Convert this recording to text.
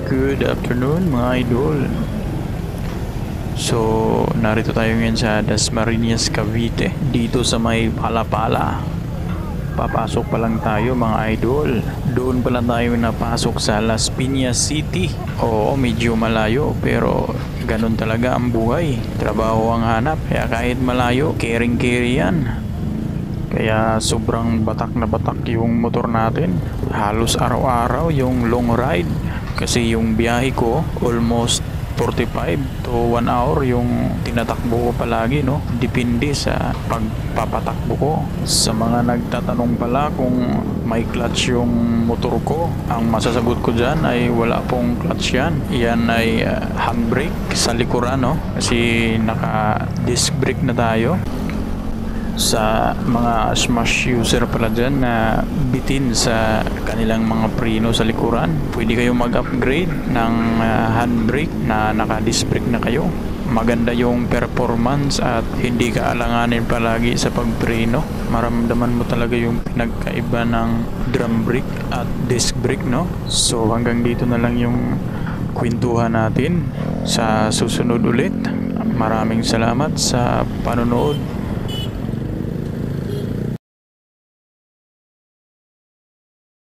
Good afternoon mga idol. So, narito tayo ngayon sa Dasmariñas, Cavite, dito sa may Palapala. Papasok pa lang tayo mga idol. Doon pa lang tayo napasok sa Las Piñas City. Oo, medyo malayo pero ganun talaga ang buhay. Trabaho ang hanap, kaya kahit malayo, caring-carry yan. Kaya sobrang batak na batak yung motor natin. Halos araw-araw yung long ride. Kasi yung biyahe ko almost 45 to 1 hour yung tinatakbo ko palagi, no? Depende sa pagpapatakbo ko. Sa mga nagtatanong pala kung may clutch yung motor ko, ang masasagot ko dyan ay wala pong clutch yan. Yan ay handbrake sa likuran, no? Kasi naka disc brake na tayo. Sa mga smash user pala dyan na bitin sa kanilang mga preno sa likuran, pwede kayo mag-upgrade ng handbrake na naka-disc brake na kayo. Maganda yung performance at hindi ka alanganin palagi sa pagpreno. Maramdaman mo talaga yung pinagkaiba ng drum brake at disc brake, no? So hanggang dito na lang yung kwentuhan natin. Sa susunod ulit, maraming salamat sa panonood.